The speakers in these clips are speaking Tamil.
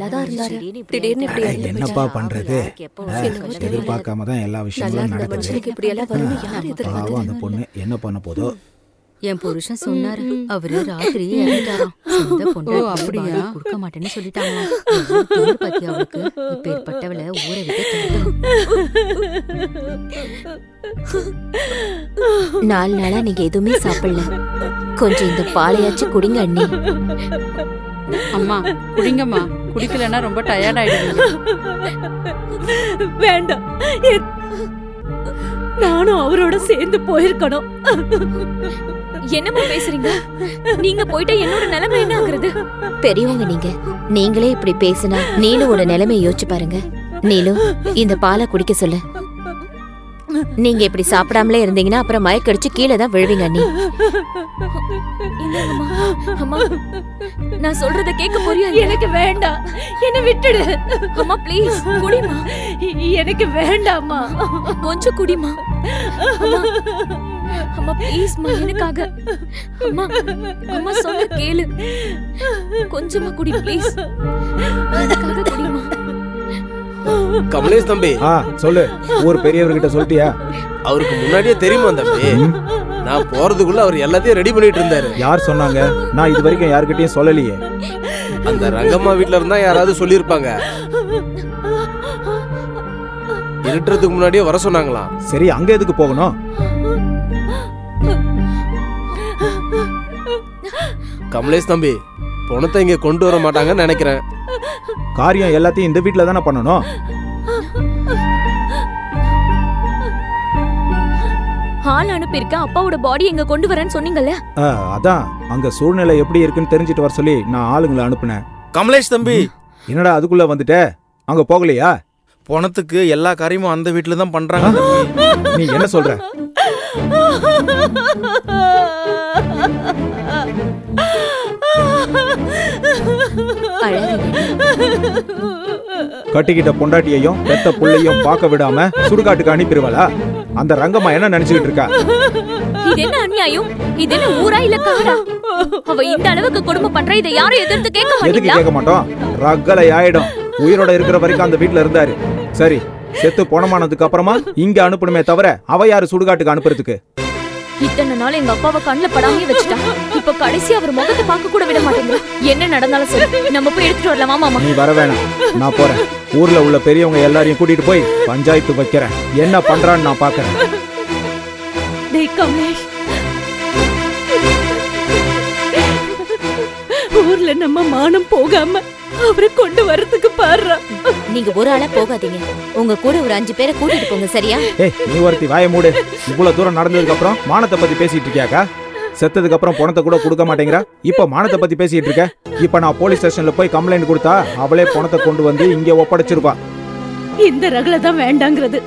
நல்லா தான் இருந்தாரு. திடீர்னு இப்படி என்னப்பா பண்றது? எதிர்பார்க்காம தான் எல்லா விஷயங்களும் நடக்குது. இப்படி எல்லாம் வரும்னு யார் எதிர்பார்த்தது? அந்த பொண்ணு என்ன பண்ண போதோ. என் புருஷன் சொன்னாரு, அவரு ராத்திரி இறந்துட்டாராம். சொந்த பொண்ணு அப்படியா கொடுக்க மாட்டேன்னு சொல்லிட்டாங்க. பத்தி அவளுக்கு இப்பேற்பட்டவளை ஊரை விட்டு 4 நாளா நீங்க எதுவுமே சாப்பிடல. கொஞ்சம் இந்த பாலையாச்சு குடிங்க அண்ணி. அம்மா குடிங்கம்மா, குடிக்கலன்னா ரொம்ப டயர்ட் ஆயிடுவீங்க. வேண்டாம், நானும் அவரோட சேர்ந்து போயிருக்கணும். என்னமா பேசுறீங்க? நீங்க போயிட்டா என்னோட நிலைமை என்ன ஆகுறது? பெரியவங்க நீங்களே இப்படி பேசினா நீலுவோட நிலைமையை யோசிச்சு பாருங்க. நீலு, இந்த பாலை குடிக்க சொல்லு. நீங்க இப்படி சாப்பிடாமலே இருந்தீங்கன்னா அப்புறம் மயக்கடிச்சு கீழே தான் விழுவீங்க அண்ணி. அம்மா, நான் சொல்றத கேட்க போறியா? எனக்கு வேண்டாம், என்ன விட்டுடு அம்மா. ப்ளீஸ் குடிமா. எனக்கு வேண்டாம்மா, கொஞ்சம் குடிமா. அம்மா ப்ளீஸ்மா, எனக்காக. அம்மா அம்மா சொன்ன கேளு, கொஞ்சமா குடி ப்ளீஸ். எனக்காக குடிமா. கமலேஷ் தம்பி, சொல்லு. ஊர் பெரியவர்கிட்ட சொல்லிட்டியா? அவருக்கு முன்னாடியே தெரியுமா தம்பி? நான் போறதுக்குள்ள அவர் எல்லாத்தையும் ரெடி பண்ணிட்டு இருந்தாரு. யார் சொன்னாங்க? நான் இது வரைக்கும் யாருக்கிட்டையும் சொல்லலையே. அந்த ரங்கம்மா வீட்டுல இருந்தா யாராவது சொல்லிருப்பாங்க. இருட்டுறதுக்கு முன்னாடியே வர சொன்னாங்களாம். சரி, அங்க எதுக்கு போகணும்? கமலேஷ் தம்பி, பணத்தை இங்க கொண்டு வர மாட்டாங்கன்னு நினைக்கிறேன். காரியம் எல்லாத்தையும் இந்த வீட்டுல தானே பண்ணணும். ஆள் அனுப்பியிருக்க. அப்பாவோட பாடி எங்க கொண்டு வரேன்னு சொன்னீங்கல்ல? அதான் அங்க சூழ்நிலை எப்படி இருக்குன்னு தெரிஞ்சிட்டு வர சொல்லி நான் ஆளுங்களை அனுப்புனேன். கமலேஷ் தம்பி, என்னடா அதுக்குள்ள வந்துட்ட? அங்க போகலையா? பணத்துக்கு எல்லா காரியமும் அந்த வீட்டுல தான் பண்றாங்க. நீ என்ன சொல்ற? கட்டிக்கிட்ட பொண்டாட்டியையும் பெத்த புள்ளையும் பார்க்க விடாம சுடுகாட்டுக்கு அனுப்பிடுவாளா? அந்த ரங்கம்மா என்ன நினைச்சுக்கிட்டு இருக்கா? இது என்ன அநியாயம்? இது என்ன ஊரா இல்ல காடா? அவ இந்த அளவுக்கு குடும்பம் பண்ற, இதை யாரும் எதிர்த்து கேட்க மாட்டீங்களா? எதுக்கு கேட்க மாட்டோம்? ரகலை ஆயிடும். உயிரோட இருக்கிற வரைக்கும் அந்த வீட்டுல இருந்தாரு. சரி, செத்து போனமானதுக்கு அப்புறமா இங்க அனுப்பணுமே தவிர அவ யாரு சுடுகாட்டுக்கு அனுப்புறதுக்கு? இத்தனை நாள் எங்க அப்பாவை கண்ணுல படாமே வச்சுட்டா. இப்ப கடைசி அவர் முகத்தை பார்க்க கூட விட மாட்டேங்கிற. என்ன நடந்தாலும் சரி, நம்ம போய் எடுத்துட்டு வரலாமா மாமா? நீ வர வேணாம், நான் போறேன். ஊர்ல உள்ள பெரியவங்க எல்லாரையும் கூட்டிட்டு போய் பஞ்சாயத்து வைக்கிறேன். என்ன பண்றான்னு நான் பாக்குறேன். டேய் கமலேஷ், ஊர்ல நம்ம மானம் போகாம அவரை கொண்டு வரதுக்கு பாரு. நீங்க ஒரு ஆளா போகாதீங்க, உங்க கூட ஒரு 5 பேரை கூட்டிட்டு போங்க, சரியா? நீ ஒருத்தி வாய மூடு. இவ்வளவு தூரம் நடந்ததுக்கு அப்புறம் மானத்தை பத்தி பேசிட்டு இருக்கியாக்கா? செத்ததுக்கு அப்புறம் பணத்தை கூட கொடுக்க மாட்டேங்கிறா. இப்ப மானத்தை பத்தி பேசிட்டு இருக்க. இப்ப நான் போலீஸ் ஸ்டேஷன்ல போய் கம்ப்ளைண்ட் கொடுத்தா அவளே பணத்தை கொண்டு வந்து இங்க ஒப்படைச்சிருப்பா. இந்த ரகல தான் வேண்டாங்கிறது.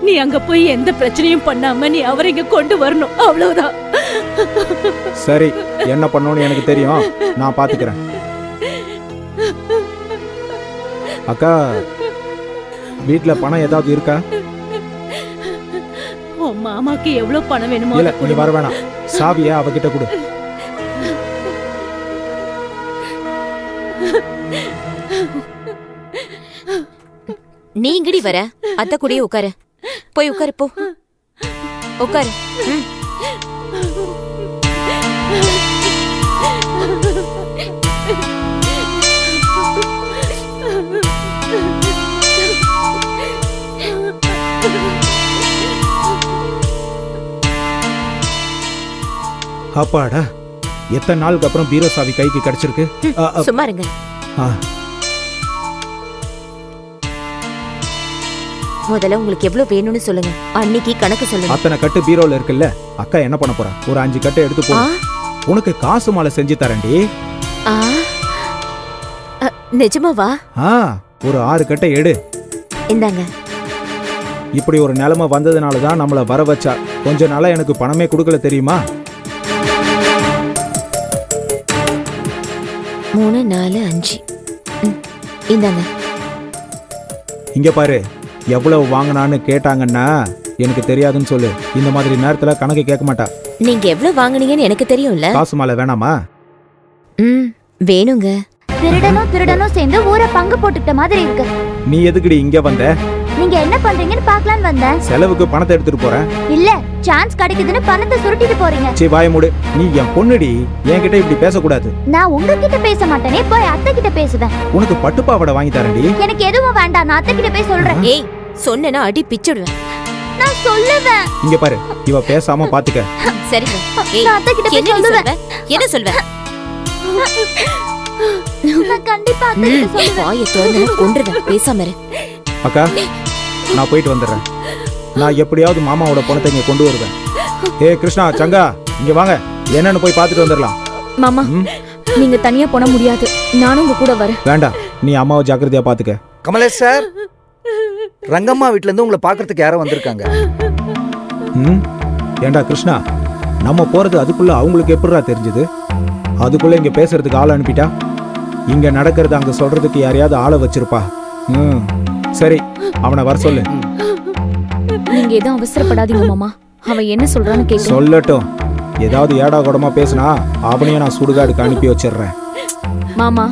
நீ அங்க போய் எந்த பிரச்சனையும் பண்ணாம நீ அவரை இங்க கொண்டு வரணும், அவ்வளவுதான். சரி, என்ன பண்ணணும்னு எனக்கு தெரியும், நான் பாத்துக்கிறேன். அக்கா, வீட்டுல பணம் ஏதாவது இருக்கா? உன் மாமாக்கு எவ்வளவு பணம் வேணுமோ? இல்ல, நீ வர வேணாம். சாவியா அவகிட்ட கொடு. நீங்கடி வர அத்த கூடயே உட்காரு. போய் உட்காரு, போ உட்காரு. அப்பாடா, எத்தனை நாளுக்கு அப்புறம் பீரோ சாவி கைக்கு கிடைச்சிருக்கு. சும்மா இருங்க. முதல்ல உங்களுக்கு எவ்வளவு வேணும்னு சொல்லுங்க, அன்னைக்கு கணக்கு சொல்லுங்க. அத்தனை கட்டு பீரோல இருக்குல்ல, அக்கா என்ன பண்ண போறா? ஒரு 5 கட்டு எடுத்து போ. உனக்கு காசு மாலை செஞ்சு தரேன்டி. நிஜமாவா? ஒரு 6 கட்டை எடு. இந்தாங்க. இப்படி ஒரு நிலைமை வந்ததுனால தான் நம்மள வர வச்சா. கொஞ்ச நாளா எனக்கு பணமே கொடுக்கல தெரியுமா? 3, 4, 5. இந்தாங்க. இங்க பாரு, எவ்வளவு வாங்கினான்னு கேட்டாங்கன்னா எனக்கு தெரியாதுன்னு சொல்லு. இந்த மாதிரி நேரத்துல கணக்கு கேட்க மாட்டா. நீங்க எவ்வளவு வாங்குனீங்கன்னு எனக்கு தெரியும்ல. காசு மாலை வேணாமா? வேணுங்க. திருடனும் சேர்ந்து ஊரை பங்கு போட்டுக்கிட்ட மாதிரி இருக்கு. நீ எதுக்குடி இங்க வந்த? நீங்க என்ன பண்றீங்கன்னு பார்க்கலான்னு வந்தேன். செலவுக்கு பணத்தை எடுத்துட்டு போறேன். இல்ல, சான்ஸ் கிடைக்குதுன்னு பணத்தை சுருட்டிட்டு போறீங்க. சீ வாய மூடு. நீ என் பொண்ணுடி, என்கிட்ட இப்படி பேசக்கூடாது. நான் உங்ககிட்ட பேச மாட்டேனே, போய் அத்தை கிட்ட பேசுவேன். உனக்கு பட்டு பாவாடை வாங்கி தரேன்டி. எனக்கு எதுவும் வேண்டாம், நான் அத்தை கிட்ட போய் சொல்றேன். ஏய், சொன்னேனா அடி பிச்சிடுவேன். நான் சொல்லுவேன். இங்க பாரு, இவ பேசாம பாத்துக்க. சரிங்க. ஏய், நான் அத்தை கிட்ட போய் என்ன சொல்லுவேன். என்ன சொல்வ? நான் கண்டிப்பா அத்தை கிட்ட சொல்லுவேன். வாயை திறந்து கொன்றுவேன், பேசாம இரு. அக்கா, நான் போயிட்டு வந்துடுறேன். நான் எப்படியாவது மாமாவோட பணத்தை இங்க கொண்டு வருவேன். ஏ கிருஷ்ணா, சங்கா, இங்க வாங்க, என்னன்னு போய் பார்த்துட்டு வந்துடலாம். மாமா, நீங்க தனியா போன முடியாது, நானும் உங்க கூட வரேன். வேண்டாம், நீ அம்மாவை ஜாக்கிரதையா பாத்துக்க. கமலேஷ் சார், ரங்கம்மா வீட்ல இருந்து உங்களை பாக்குறதுக்கு யாரோ வந்திருக்காங்க. ஏண்டா கிருஷ்ணா, நம்ம போறது அதுக்குள்ள அவங்களுக்கு எப்படிடா தெரிஞ்சது? அதுக்குள்ள இங்க பேசுறதுக்கு ஆள் அனுப்பிட்டா, இங்க நடக்கிறது அங்க சொல்றதுக்கு யாரையாவது ஆளை வச்சிருப்பா. சரி, அவனை வர சொல்லு. நீங்க எதுவும் அவசரப்படாதீங்க மாமா, அவன் என்ன சொல்றான்னு கேட்க சொல்லட்டும். ஏதாவது ஏடா கூடமா பேசினா அவனையும் நான் சுடுகாடுக்கு அனுப்பி வச்சிடுறேன். மாமா,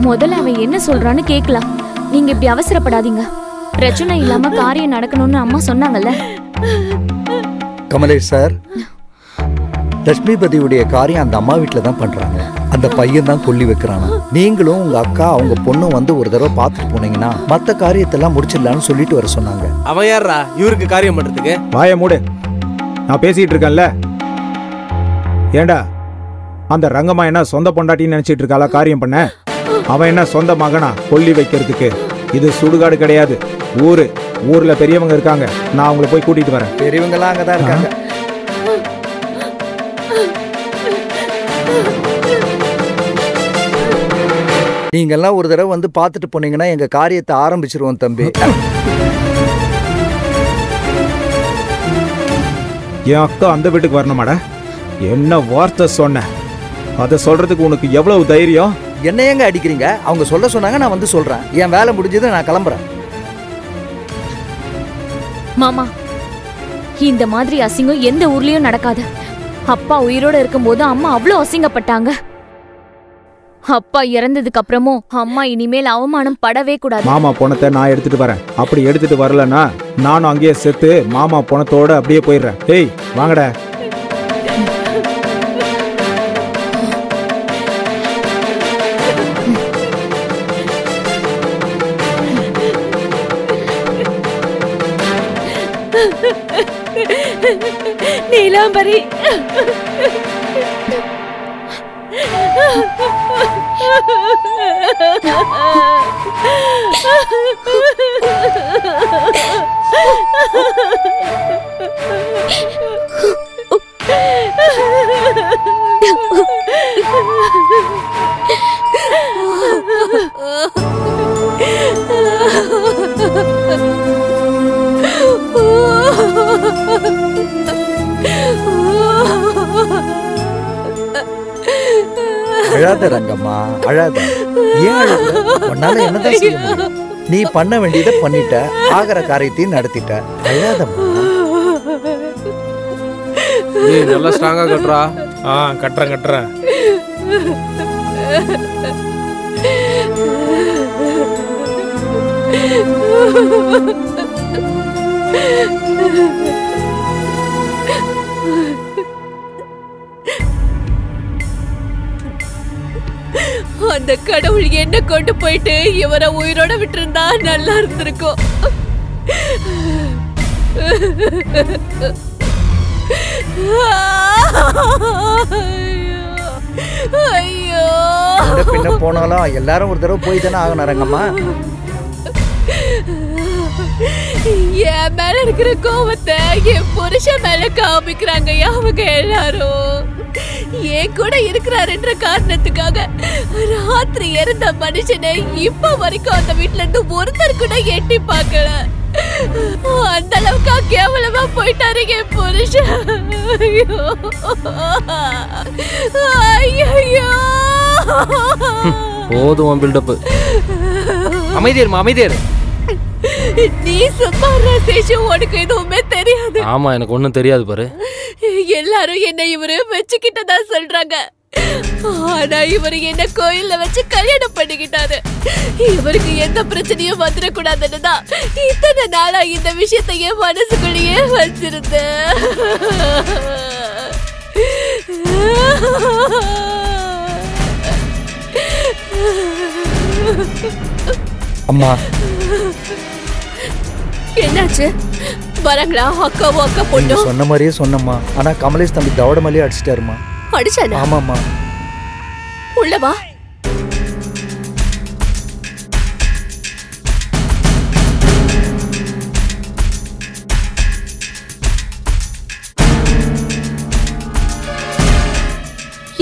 முதல்ல அவன் என்ன சொல்றான்னு கேட்கலாம். நீங்க இப்படி அவசரப்படாதீங்க. பிரச்சனை இல்லாம காரியம் நடக்கணும்னு அம்மா சொன்னாங்கல்ல. கமலேஷ் சார், லட்சுமிபதியுடைய காரியம் அந்த அம்மா வீட்டுல தான் பண்றாங்க. அந்த பையன் தான் கொல்லி வைக்கிறானா. நீங்களும் உங்க அக்கா அவங்க பொண்ணு வந்து ஒரு தடவை பார்த்துட்டு போனீங்கன்னா மத்த காரியத்தெல்லாம் முடிச்சிடலான்னு சொல்லிட்டு வர சொன்னாங்க. அவன் யாரா இவருக்கு காரியம் பண்றதுக்கு? வாய மூடு, நான் பேசிட்டு இருக்கேன்ல. ஏண்டா, அந்த ரங்கம்மா என்ன சொந்த பொண்டாட்டின்னு நினைச்சிட்டு இருக்காளா காரியம் பண்ண? அவன் என்ன சொந்த மகனா கொல்லி வைக்கிறதுக்கு? இது சுடுகாடு கிடையாது, ஊரு. ஊர்ல பெரியவங்க இருக்காங்க, நான் அவங்கள போய் கூட்டிட்டு வரேன். பெரியவங்க எல்லாம் அங்கதான் இருக்காங்க. நீங்க எல்லாம் ஒரு தடவை வந்து பார்த்துட்டு போனீங்கன்னா எங்க காரியத்தை ஆரம்பிச்சிருவோம் தம்பி. என் அக்கா அந்த வீட்டுக்கு வரணுமாடா? என்ன வார்த்தை சொன்ன? அதை சொல்றதுக்கு உனக்கு எவ்வளவு தைரியம்? என்ன ஏங்க அடிக்கிறீங்க? அவங்க சொல்ல சொன்னாங்க, நான் வந்து சொல்றேன். என் வேலை முடிஞ்சது, நான் கிளம்புறேன். மாமா, இந்த மாதிரி அசிங்கம் எந்த ஊர்லயும் நடக்காது. அப்பா உயிரோட இருக்கும்போது அம்மா அவ்வளவு அசிங்கப்பட்டாங்க. அப்பா இறந்ததுக்கு அப்புறமும் அம்மா இனிமேல் அவமானம் படவே கூடாது. மாமா பணத்தை நான் எடுத்துட்டு வரேன். அப்படி எடுத்துட்டு வரலன்னா நானும் அங்கேயே செத்து மாமா பணத்தோட அப்படியே போயிடுறேன். ஏய் வாங்கடா. நீலாம்பரி, அழாத ரங்கம்மா, அழாத. ஏன் அழுத? உன்னால என்னதான் செய்ய முடியும்? நீ பண்ண வேண்டியதை பண்ணிட்ட, ஆகிற காரியத்தையும் நடத்திட்ட. அழாதம்மா. நீ நல்லா ஸ்ட்ராங்கா கட்டுறா. கட்டுறேன். அந்த கடவுள் என்ன கொண்டு போயிட்டு இவரை உயிரோட விட்டுருந்தா நல்லா இருந்திருக்கும். ஐயோ, பின்ன போனாலும் எல்லாரும் ஒரு தடவை போய் தானே ஆகணும் ரங்கம்மா. என் மேல இருக்கிற கோவத்தை என் புருஷன் மேல காமிக்கிறாங்க அவங்க எல்லாரும். என் கூட இருக்கிறாருன்ற காரணத்துக்காக ராத்திரி இறந்த மனுஷனை இப்ப வரைக்கும் அந்த வீட்டுல இருந்து ஒருத்தர் கூட எட்டி பார்க்கல. அந்த அளவுக்கு கேவலமா போயிட்டாரு என் புருஷன். ஐயோ, போதும் பில்டப். அமைதியாரு. நீ சும்மா சேஷு, உனக்கு எதுவுமே தெரியாது. ஆமா, எனக்கு ஒண்ணும் தெரியாது பாரு. எல்லாரும் என்ன இவரு வச்சுக்கிட்டதா சொல்றாங்க. ஆனா இவரு என்ன கோயில்ல வச்சு கல்யாணம் பண்ணிக்கிட்டாரு. இவருக்கு எந்த பிரச்சனையும் வந்துடக்கூடாதுன்னு தான் இத்தனை நாளா இந்த விஷயத்தை என் மனசுக்குள்ளேயே வச்சிருந்தேன். அம்மா என்னாச்சு? வரங்களா அக்காவும் அக்கா நீங்க பொண்ணும்? சொன்ன மாதிரியே சொன்னம்மா. ஆனா கமலேஷ் தம்பி தவட மேலேயே அடிச்சிட்டாருமா. அடிச்சானா? ஆமாம்மா. உள்ளவா?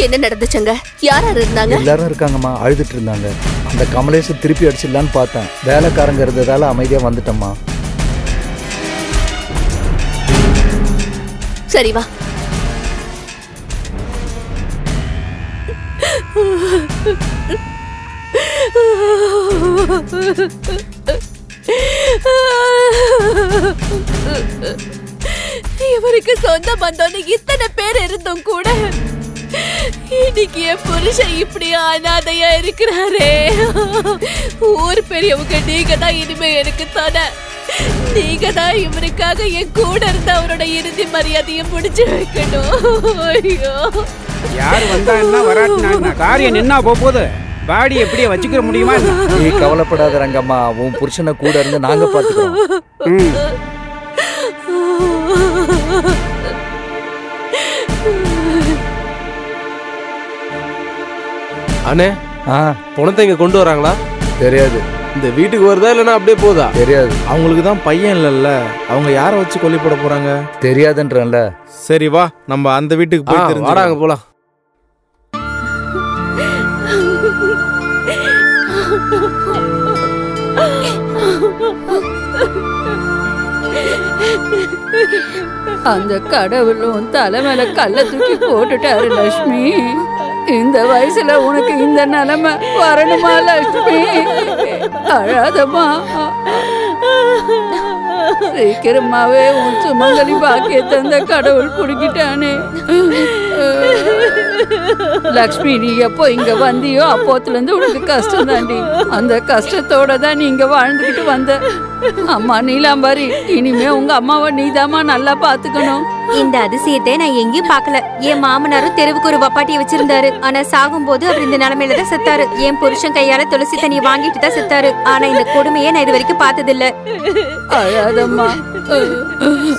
என்ன நடந்துச்சுங்க? யார் யார் இருந்தாங்க? எல்லாரும் இருக்காங்கம்மா. அழுதுட்டு இருந்தாங்க. அந்த கமலேஷ் திருப்பி அடிச்சிடலான்னு பார்த்தேன். வேலைக்காரங்க இருந்ததால அமைதியா வந்துட்டம்மா. சரி வா. இவருக்கு சொந்த பந்தம்னு இத்தனை பேர் இருந்தும் கூட இன்னைக்கு என் புருஷன் இப்படி அனாதையா இருக்கிறாரே. ஊர் பெரியவங்க நீங்க தான் இனிமே எனக்கு தானே. நீங்க தான் இவருக்காக என் கூட இருந்த அவரோட இறுதி மரியாதையை முடிச்சு வைக்கணும். ஐயோ, யார் வந்தா என்ன வராட்டினா காரியம் நின்னா போகுது. பாடி எப்படியே வச்சுக்கிற முடியுமா? நீ கவலைப்படாத ரங்கம்மா. உன் புருஷனை கூட இருந்து நாங்க பாத்துக்கிறோம். அண்ணே, பணத்தை இங்க கொண்டு வராங்களா? தெரியாது. இந்த வீட்டுக்கு வருதா இல்லைன்னா அப்படியே போதா? தெரியாது. அவங்களுக்கு தான் பையன் இல்லைல்ல, அவங்க யாரை வச்சு கொல்லி போட போறாங்க? தெரியாதுன்றல. சரி வா, நம்ம அந்த வீட்டுக்கு போய் வராங்க போலாம். அந்த கடவுளும் தலை மேல கல்ல தூக்கி போட்டுட்டாரு லட்சுமி. இந்த வயசுல உனக்கு இந்த நிலைமை வரணுமா லட்சுமி? அழாதம்மா. சீக்கிரமாவே உன் சுமங்கலி பாக்கியத்தை அந்த கடவுள் குடிக்கிட்டானே. லக்ஷ்மி, நீ எப்போ இங்க வந்தியோ அப்போத்துல இருந்து உனக்கு கஷ்டம் தாண்டி. அந்த கஷ்டத்தோட தான் நீ இங்க வாழ்ந்துகிட்டு வந்த. அம்மா நீலாம்பாரி, இனிமே உங்க அம்மாவை நீதாம்மா நல்லா பாத்துக்கணும். இந்த அதிசயத்தை நான் எங்கேயும் பார்க்கல. என் மாமனாரும் தெருவுக்கு ஒரு வப்பாட்டியை வச்சிருந்தாரு. ஆனா சாகும் போது அவர் இந்த நிலைமையில தான் செத்தாரு. என் புருஷன் கையால துளசி தண்ணி வாங்கிட்டு தான் செத்தாரு. ஆனா இந்த கொடுமையை நான் இது வரைக்கும் பார்த்ததில்ல. அழாதம்மா.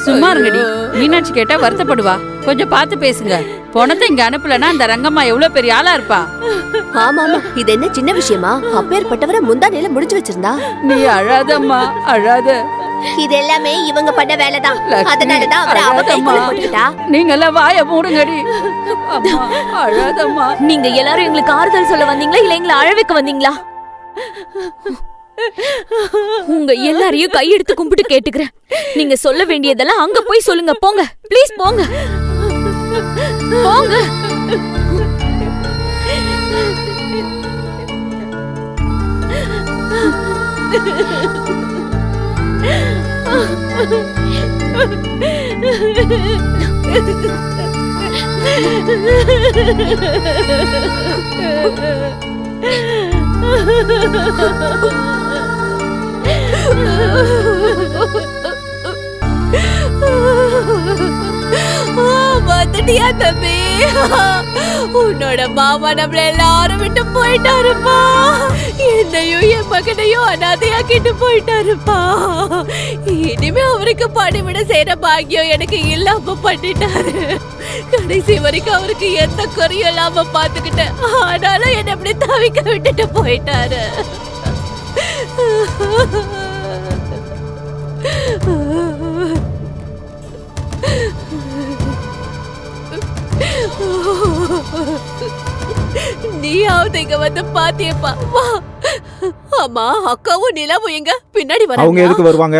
சும்மா இருங்கடி. மீனாட்சி கேட்டா வருத்தப்படுவா. கொஞ்சம் பார்த்து பேசுங்க. பணத்தை இங்க அனுப்பலன்னா அந்த ரங்கம்மா எவ்வளவு பெரிய ஆளா இருப்பா. ஆமா ஆமா, இது என்ன சின்ன விஷயமா? அப்பேற்பட்டவரை முந்தானையில முடிச்சு வச்சிருந்தா. நீ அழாதம்மா, அழாத. இது எல்லாமே இவங்க பண்ண வேலைதான். அதனாலதான் அவரை அவ கைக்குள்ள போட்டுட்டா. நீங்க எல்லாம் வாய மூடுங்கடி. அம்மா அழாதம்மா. நீங்க எல்லாரும் எங்களுக்கு ஆறுதல் சொல்ல வந்தீங்களா இல்ல எங்களை அழவைக்க வந்தீங்களா? உங்க எல்லாரையும் கையெடுத்து கும்பிட்டு கேட்டுக்கிறேன். நீங்க சொல்ல வேண்டியதெல்லாம் அங்க போய் சொல்லுங்க. போங்க ப்ளீஸ், போங்க போங்க. வந்துட்டியா தம்பி? உன்னோட மாமா நம்மள எல்லாரும் விட்டு போயிட்டாருப்பா. என்னையும் என் மகனையும் அனாதையாக்கிட்டு போயிட்டாருப்பா. இனிமே அவருக்கு பணிவிட செய்யற பாக்கியம் எனக்கு இல்லாம பண்ணிட்டாரு. கடைசி வரைக்கும் அவருக்கு எந்த குறையும் இல்லாம பாத்துக்கிட்டேன். ஆனாலும் என்ன இப்படி தவிக்க விட்டுட்டு போயிட்டாரு. நீயாவது இங்க வந்து பாத்தியப்பா. அம்மா அக்காவும் நிலாவும் எங்க பின்னாடி வராங்க. அவங்க எதுக்கு வருவாங்க?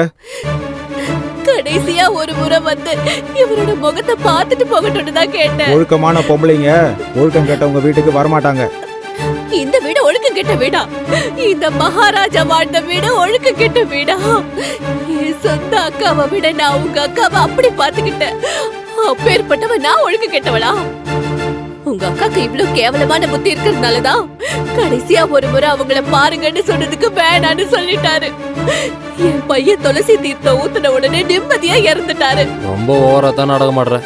கடைசியா ஒரு முறை வந்து இவரோட முகத்தை பார்த்துட்டு போகட்டும்னு தான் கேட்டேன். ஒழுக்கமான பொம்பளைங்க ஒழுக்கம் கேட்டவங்க வீட்டுக்கு வரமாட்டாங்க. இந்த வீடு ஒழுக்கம் கெட்ட வீடா? இந்த மகாராஜா வாழ்ந்த வீடு ஒழுக்கம் கெட்ட வீடா? என் சொந்த அக்காவை விட நான் உங்க அக்காவை அப்படி பாத்துக்கிட்டேன். அப்பேற்பட்டவ நான் ஒழுக்கம் கெட்டவளா? உங்க அக்காக்கு இவ்வளவு கேவலமான புத்தி இருக்கிறதுனாலதான் கடைசியா ஒரு முறை அவங்கள பாருங்கன்னு சொன்னதுக்கு வேணான்னு சொல்லிட்டாரு. என் பையன் துளசி தீர்த்த ஊத்துன உடனே நிம்மதியா இறந்துட்டாரு. ரொம்ப ஓவரா தான் நாடகம் ஆடுற.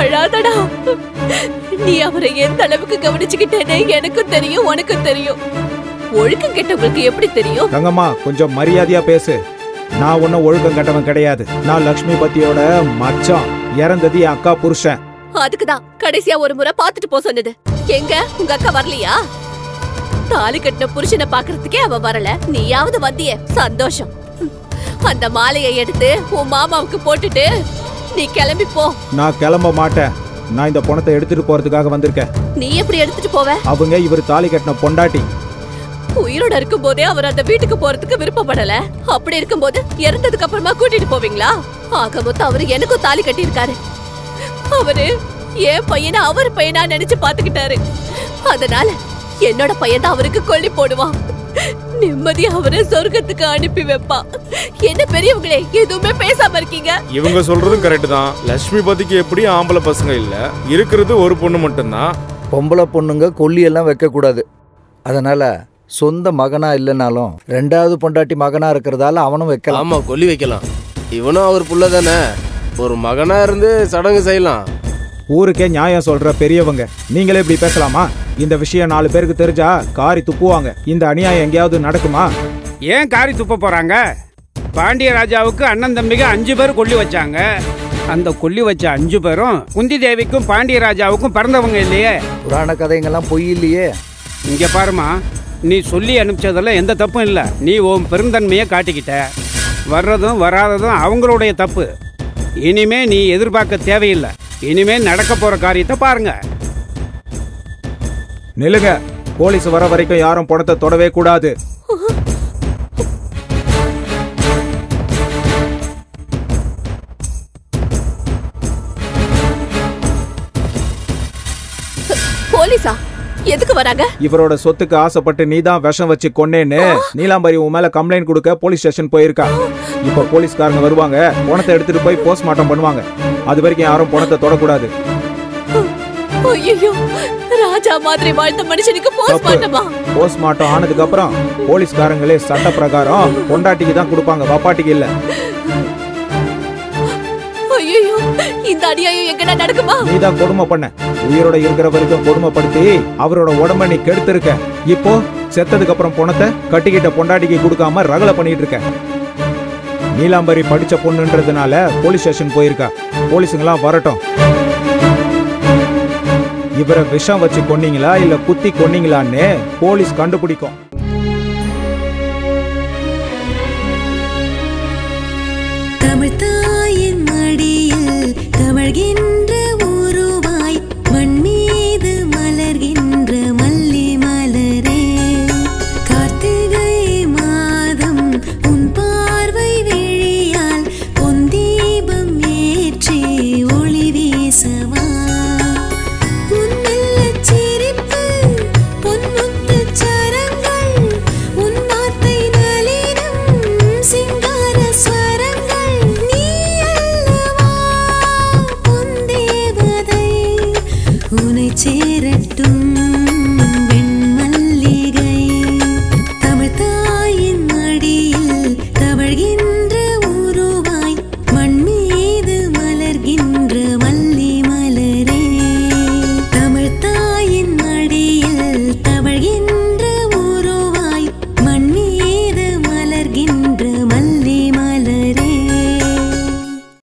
அழாதடா. நீ அவரை எந்த அளவுக்கு கவனிச்சுக்கிட்டேனே எனக்கும் தெரியும், உனக்கும் தெரியும். ஒழுக்கம் கெட்டவங்களுக்கு எப்படி தெரியும்? தங்கம்மா கொஞ்சம் மரியாதையா பேசு. நான் ஒன்னும் ஒழுக்கம் கெட்டவன் கிடையாது. நான் லக்ஷ்மி பத்தியோட மச்சான். இறந்தது என் அக்கா புருஷன். அதுக்குதான் கடைசியா ஒரு முறை பாத்துட்டு போ சொன்னது. எங்க உங்க அக்கா வரலையா? தாலி கட்டின புருஷனை பாக்குறதுக்கே அவ வரல, நீயாவது வந்தியே, சந்தோஷம். அந்த மாலையை எடுத்து உன் மாமாவுக்கு போட்டுட்டு நீ கிளம்பி போ. நான் கிளம்ப மாட்டேன். நான் இந்த பணத்தை எடுத்துட்டு போறதுக்காக வந்திருக்கேன். நீ எப்படி எடுத்துட்டு போவ? அவங்க இவர் தாலி கட்டின பொண்டாட்டி. உயிரோட இருக்கும் போதே அவர் அந்த வீட்டுக்கு போறதுக்கு விருப்பப்படல. அப்படி இருக்கும்போது இறந்ததுக்கு அப்புறமா கூட்டிட்டு போவீங்களா? ஆக மொத்தம் அவரு எனக்கும் தாலி கட்டி இருக்காரு. அவரு என் பையனை அவர் பையனா நினைச்சு பாத்துக்கிட்டாரு. அதனால என்னோட பையன் தான் அவருக்கு கொல்லி போடுவான். நிம்மதியா அவரை சொர்க்கத்துக்கு அனுப்பி வைப்பா. என்ன பெரியவங்களே எதுவுமே பேசாம இருக்கீங்க? இவங்க சொல்றதும் கரெக்ட் தான். லட்சுமி பத்திக்கு எப்படி ஆம்பளை பசங்க இல்ல, இருக்கிறது ஒரு பொண்ணு மட்டும்தான். பொம்பளை பொண்ணுங்க கொல்லி எல்லாம் வைக்க கூடாது. அதனால சொந்த மகனா இல்லைனாலும் ரெண்டாவது பொண்டாட்டி மகனா இருக்கிறதால அவனும் வைக்கலாம். ஆமா, கொல்லி வைக்கலாம். இவனும் அவர் புள்ள தானே, ஒரு மகனா இருந்து சடங்கு செய்யலாம். ஊருக்கே நியாயம் சொல்ற பெரியவங்க நீங்களே இப்படி பேசலாமா? இந்த விஷயம் 4 பேருக்கு தெரிஞ்சா காரி துப்புவாங்க. இந்த அநியாயம் எங்கேயாவது நடக்குமா? ஏன் காரி துப்ப போறாங்க? பாண்டிய ராஜாவுக்கு அண்ணன் தம்பிங்க 5 பேர் கொல்லி வச்சாங்க. அந்த கொல்லி வச்ச 5 பேரும் குந்தி தேவிக்கும் பாண்டிய ராஜாவுக்கும் பிறந்தவங்க இல்லையே. புராண கதைங்கெல்லாம் பொய் இல்லையே. இங்க பாருமா, நீ சொல்லி அனுப்பிச்சதெல்லாம் எந்த தப்பும் இல்லை. நீ உன் பெருந்தன்மையை காட்டிக்கிட்ட. வர்றதும் வராததும் அவங்களுடைய தப்பு. இனிமே நீ எதிர்பார்க்க தேவையில்லை. இனிமே நடக்க போற காரியத்தை பாருங்க. நிலுங்க. போலீஸ் வர வரைக்கும் யாரும் பணத்தை தொடவே கூடாது. போலீஸா? எதுக்கு வராங்க? இவரோட சொத்துக்கு ஆசைப்பட்டு நீதான் விஷம் வச்சு கொன்னேன்னு நீலாம்பரி உன் மேல கம்ப்ளைண்ட் கொடுக்க போலீஸ் ஸ்டேஷன் போயிருக்கா. இப்ப போலீஸ்காரங்க வருவாங்க, பணத்தை எடுத்துட்டு போய் போஸ்ட்மார்ட்டம் பண்ணுவாங்க. அது வரைக்கும் யாரும் பணத்தை தொடக்கூடாது. ஐயோ, ராஜா மாதிரி வாழ்ந்த மனுஷனுக்கு போஸ்ட்மார்ட்டமா? போஸ்ட்மார்ட்டம் ஆனதுக்கு அப்புறம் போலீஸ்காரங்களே சட்ட பிரகாரம் பொண்டாட்டிக்கு தான் கொடுப்பாங்க, பாப்பாட்டிக்கு இல்ல. ஐயோ, இந்த அநியாயம் எங்கடா நடக்குமா? நீதான் கொடுமை பண்ண. உயிரோட இருக்கிற வரைக்கும் கொடுமைப்படுத்தி அவரோட உடம்ப நீ கெடுத்திருக்க. இப்போ செத்ததுக்கு அப்புறம் பணத்தை கட்டிக்கிட்ட பொண்டாட்டிக்கு கொடுக்காம ரகலை பண்ணிட்டு இருக்க. நீலாம்பரி படிச்ச பொண்ணுன்றதுனால போலீஸ் ஸ்டேஷன் போயிருக்கா. போலீஸுங்கெல்லாம் வரட்டும். இவரை விஷம் வச்சு கொன்னீங்களா இல்ல குத்தி கொன்னீங்களான்னு போலீஸ் கண்டுபிடிக்கும். தமிழ் தாயின் மடியில் தமிழ்கின்